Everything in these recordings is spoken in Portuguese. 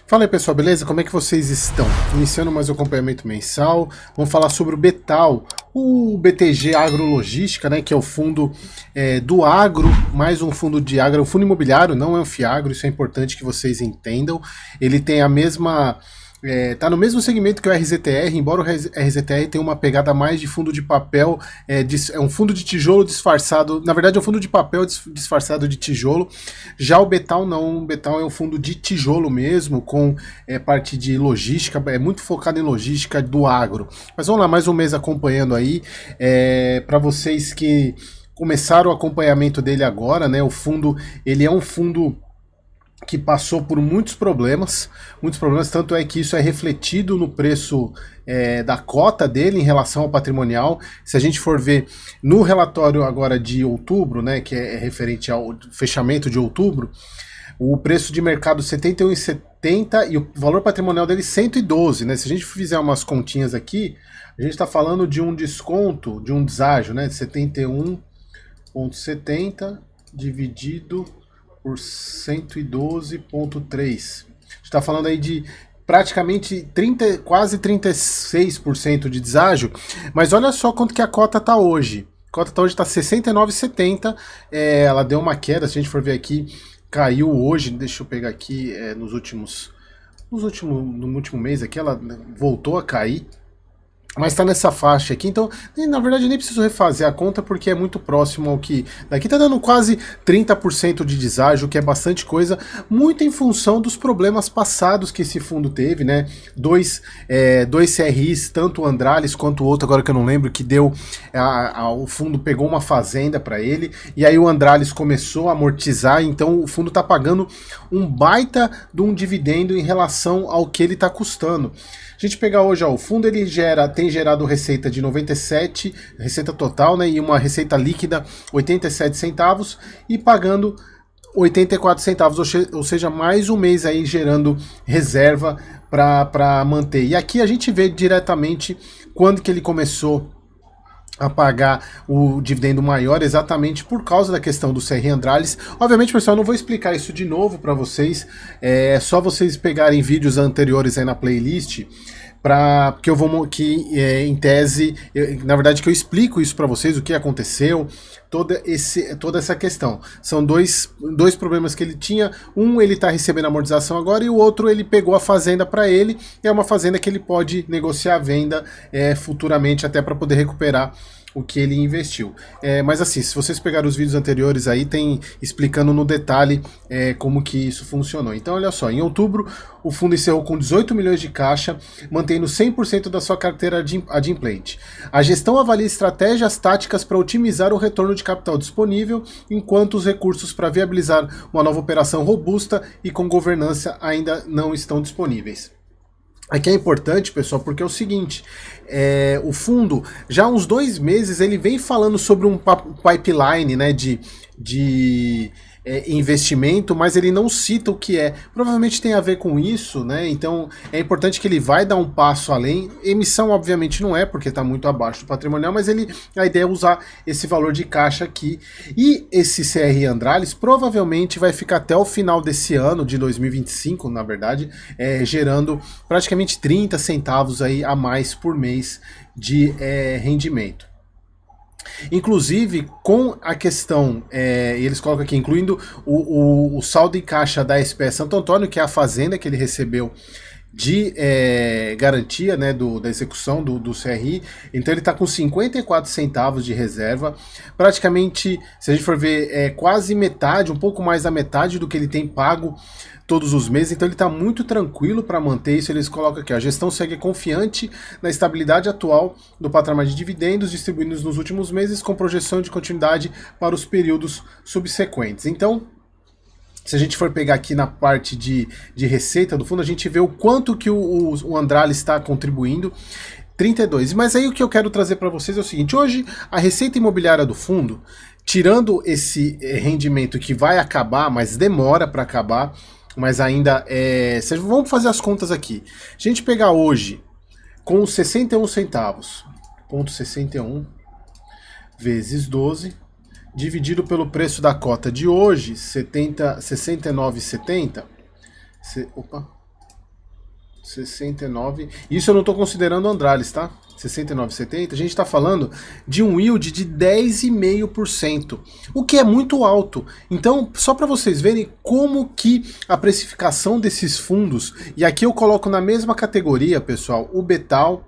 Fala aí pessoal, beleza? Como é que vocês estão? Iniciando mais um acompanhamento mensal, vamos falar sobre o Betal, o BTG Agrologística, né, que é o fundo do agro, mais um fundo de agro, um fundo imobiliário, não é um FIAGRO, isso é importante que vocês entendam. Ele tem a mesma... tá no mesmo segmento que o RZTR, embora o RZTR tenha uma pegada mais de fundo de papel, é um fundo de tijolo disfarçado, na verdade é um fundo de papel disfarçado de tijolo. Já o Betal não, o Betal é um fundo de tijolo mesmo, com parte de logística, é muito focado em logística do agro. Mas vamos lá, mais um mês acompanhando aí, para vocês que começaram o acompanhamento dele agora, né, o fundo, ele é um fundo que passou por muitos problemas, tanto é que isso é refletido no preço da cota dele em relação ao patrimonial. Se a gente for ver no relatório agora de outubro, né, que é referente ao fechamento de outubro, o preço de mercado 71,70 e o valor patrimonial dele 112, né? Se a gente fizer umas continhas aqui, a gente está falando de um desconto, de um deságio, né, de 71,70 dividido por 112,3. Está falando aí de praticamente quase 36% de deságio, mas olha só quanto que a cota está hoje. A cota tá hoje está 69,70, ela deu uma queda, se a gente for ver aqui, caiu hoje, deixa eu pegar aqui, no último mês aqui, ela voltou a cair, mas está nessa faixa aqui, então na verdade eu nem preciso refazer a conta porque é muito próximo ao que... Daqui está dando quase 30% de deságio, que é bastante coisa, muito em função dos problemas passados que esse fundo teve, né? Dois CRIs, tanto o Andralis quanto o outro, agora que eu não lembro, que deu... o fundo pegou uma fazenda para ele, e aí o Andralis começou a amortizar, então o fundo está pagando um baita de um dividendo em relação ao que ele está custando. A gente pegar hoje, ó, o fundo ele tem gerado receita de 97, receita total, né, e uma receita líquida 87 centavos e pagando 84 centavos, ou seja, mais um mês aí gerando reserva para manter. E aqui a gente vê diretamente quando que ele começou a pagar o dividendo maior, exatamente por causa da questão do CR Andralis. Obviamente, pessoal, eu não vou explicar isso de novo para vocês, é só vocês pegarem vídeos anteriores aí na playlist, porque eu vou, em tese, na verdade que eu explico isso para vocês, o que aconteceu, toda essa questão. São dois problemas que ele tinha, ele está recebendo amortização agora e o outro ele pegou a fazenda para ele, e é uma fazenda que ele pode negociar a venda futuramente até para poder recuperar o que ele investiu. Mas assim, se vocês pegarem os vídeos anteriores aí, tem explicando no detalhe como que isso funcionou. Então olha só, em outubro o fundo encerrou com 18 milhões de caixa, mantendo 100% da sua carteira adimplente. A gestão avalia estratégias táticas para otimizar o retorno de capital disponível, enquanto os recursos para viabilizar uma nova operação robusta e com governança ainda não estão disponíveis. Aqui é importante, pessoal, porque é o seguinte, o fundo, já há uns 2 meses, ele vem falando sobre um pipeline, né, de investimento, mas ele não cita o que é. Provavelmente tem a ver com isso, né? Então é importante que ele vai dar um passo além. Emissão, obviamente, não é, porque está muito abaixo do patrimonial, mas a ideia é usar esse valor de caixa aqui. E esse CR Andralis provavelmente vai ficar até o final desse ano, de 2025, na verdade, gerando praticamente 30 centavos aí a mais por mês de rendimento. Inclusive, com a questão, eles colocam aqui, incluindo o saldo em caixa da SPS Santo Antônio, que é a fazenda que ele recebeu de garantia, né, da execução do CRI, então ele está com 54 centavos de reserva, praticamente, se a gente for ver, quase metade, um pouco mais da metade do que ele tem pago todos os meses, então ele está muito tranquilo para manter isso. Eles colocam aqui, a gestão segue confiante na estabilidade atual do patamar de dividendos distribuídos nos últimos meses, com projeção de continuidade para os períodos subsequentes. Então, se a gente for pegar aqui na parte de receita do fundo, a gente vê o quanto que o Andralis está contribuindo, 32. Mas aí o que eu quero trazer para vocês é o seguinte, hoje a receita imobiliária do fundo, tirando esse rendimento que vai acabar, mas demora para acabar, mas ainda vamos fazer as contas aqui. Se a gente pegar hoje com 61 centavos, ponto 61 vezes 12, dividido pelo preço da cota de hoje, 69,70. Opa. 69. Isso eu não estou considerando Andrales, tá? 69,70. A gente está falando de um yield de 10,5%, o que é muito alto. Então, só para vocês verem como que a precificação desses fundos, e aqui eu coloco na mesma categoria, pessoal, o Betal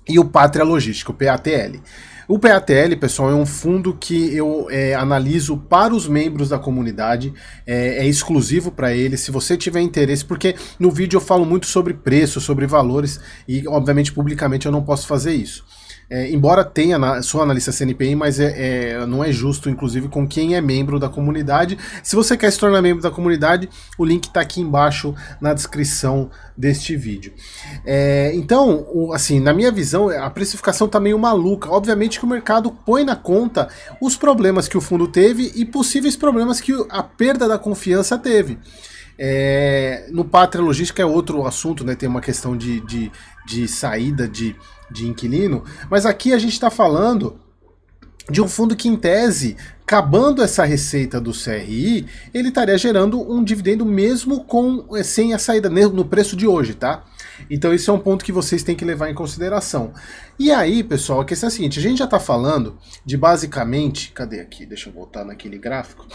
e o Pátria Logística, o PATL. O PATL, pessoal, é um fundo que eu analiso para os membros da comunidade, é exclusivo para eles. Se você tiver interesse, porque no vídeo eu falo muito sobre preço, sobre valores, e obviamente publicamente eu não posso fazer isso. Embora tenha, sou analista CNPI, mas não é justo, inclusive, com quem é membro da comunidade. Se você quer se tornar membro da comunidade, o link está aqui embaixo na descrição deste vídeo. Então, assim, na minha visão, a precificação está meio maluca. Obviamente que o mercado põe na conta os problemas que o fundo teve e possíveis problemas que a perda da confiança teve. No Pátria Logística é outro assunto, né? Tem uma questão de saída de inquilino, mas aqui a gente está falando de um fundo que, em tese, acabando essa receita do CRI, ele estaria gerando um dividendo mesmo sem a saída no preço de hoje, tá? Então isso é um ponto que vocês têm que levar em consideração. E aí, pessoal, a questão é a seguinte, a gente já está falando de basicamente, cadê aqui? Deixa eu voltar naquele gráfico.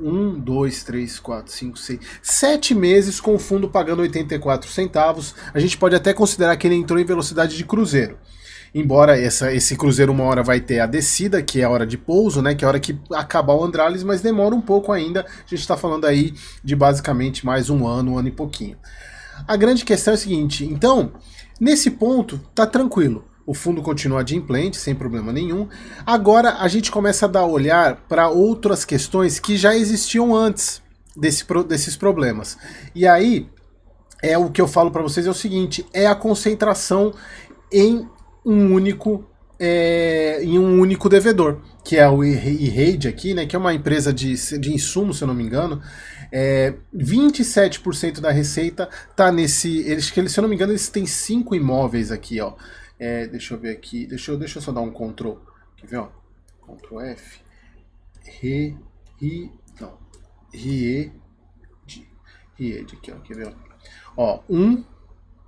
1, 2, 3, 4, 5, 6, 7 meses com o fundo pagando 84 centavos. A gente pode até considerar que ele entrou em velocidade de cruzeiro. Embora esse cruzeiro uma hora vai ter a descida, que é a hora de pouso, né, que é a hora que acabar o Andrales, mas demora um pouco ainda. A gente está falando aí de basicamente mais um ano e pouquinho. A grande questão é a seguinte, então, nesse ponto, tá tranquilo. O fundo continua adimplente, sem problema nenhum. Agora a gente começa a dar olhar para outras questões que já existiam antes desses problemas. E aí, o que eu falo para vocês é o seguinte, é a concentração em um único devedor, que é o E-Rade aqui, né, que é uma empresa de insumo, se eu não me engano. 27% da receita tá nesse, se eu não me engano, eles têm 5 imóveis aqui, ó. Deixa eu ver aqui, deixa eu só dar um Ctrl, quer ver, ó, Ctrl F, Ried aqui, ó, quer ver, ó,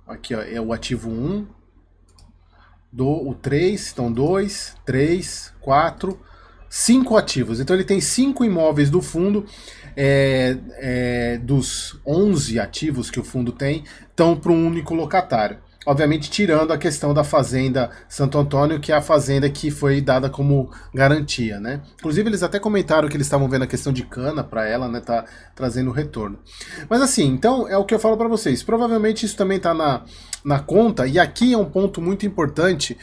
aqui, ó, é o ativo 1, o 3, então 2, 3, 4, 5 ativos, então ele tem 5 imóveis do fundo, dos 11 ativos que o fundo tem, estão para um único locatário. Obviamente tirando a questão da Fazenda Santo Antônio, que é a fazenda que foi dada como garantia, né? Inclusive eles até comentaram que eles estavam vendo a questão de cana para ela, né? Tá trazendo retorno. Mas assim, então é o que eu falo para vocês. Provavelmente isso também tá na conta, e aqui é um ponto muito importante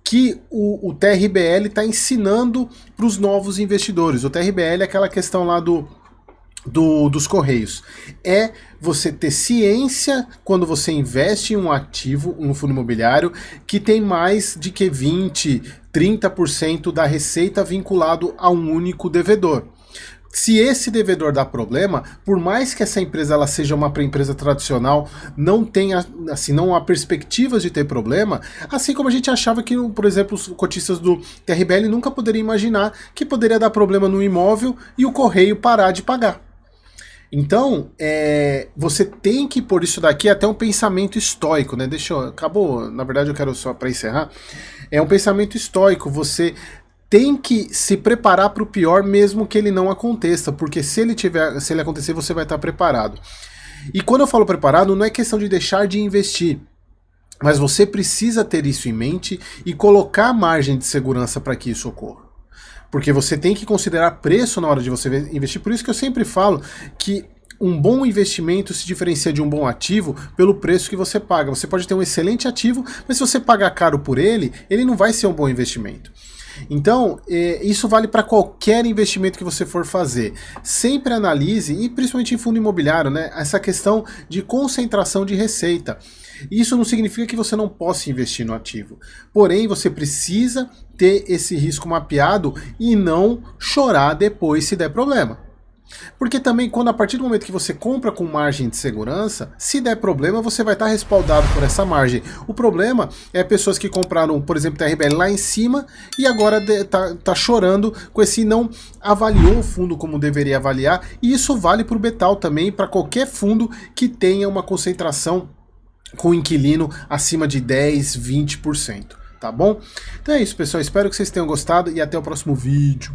que o TRBL está ensinando para os novos investidores. O TRBL é aquela questão lá dos Correios. É você ter ciência quando você investe em um ativo, um fundo imobiliário, que tem mais de que 20, 30% da receita vinculado a um único devedor. Se esse devedor dá problema, por mais que essa empresa ela seja uma empresa tradicional, não tenha, assim, não há perspectivas de ter problema, assim como a gente achava que, por exemplo, os cotistas do TRBL nunca poderiam imaginar que poderia dar problema no imóvel e o correio parar de pagar. Então, você tem que pôr isso daqui até um pensamento estoico, né? Acabou, na verdade eu quero só para encerrar, é um pensamento estoico, você tem que se preparar para o pior mesmo que ele não aconteça, porque se ele acontecer, você vai estar preparado. E quando eu falo preparado, não é questão de deixar de investir, mas você precisa ter isso em mente e colocar margem de segurança para que isso ocorra. Porque você tem que considerar preço na hora de você investir. Por isso que eu sempre falo que um bom investimento se diferencia de um bom ativo pelo preço que você paga. Você pode ter um excelente ativo, mas se você pagar caro por ele, ele não vai ser um bom investimento. Então, isso vale para qualquer investimento que você for fazer. Sempre analise, e principalmente em fundo imobiliário, né, essa questão de concentração de receita. Isso não significa que você não possa investir no ativo. Porém, você precisa ter esse risco mapeado e não chorar depois se der problema. Porque também, a partir do momento que você compra com margem de segurança, se der problema, você vai estar respaldado por essa margem. O problema é pessoas que compraram, por exemplo, TRBL lá em cima e agora tá chorando com esse não avaliou o fundo como deveria avaliar. E isso vale para o Betal também, para qualquer fundo que tenha uma concentração com o inquilino acima de 10, 20%, tá bom? Então é isso, pessoal, espero que vocês tenham gostado e até o próximo vídeo.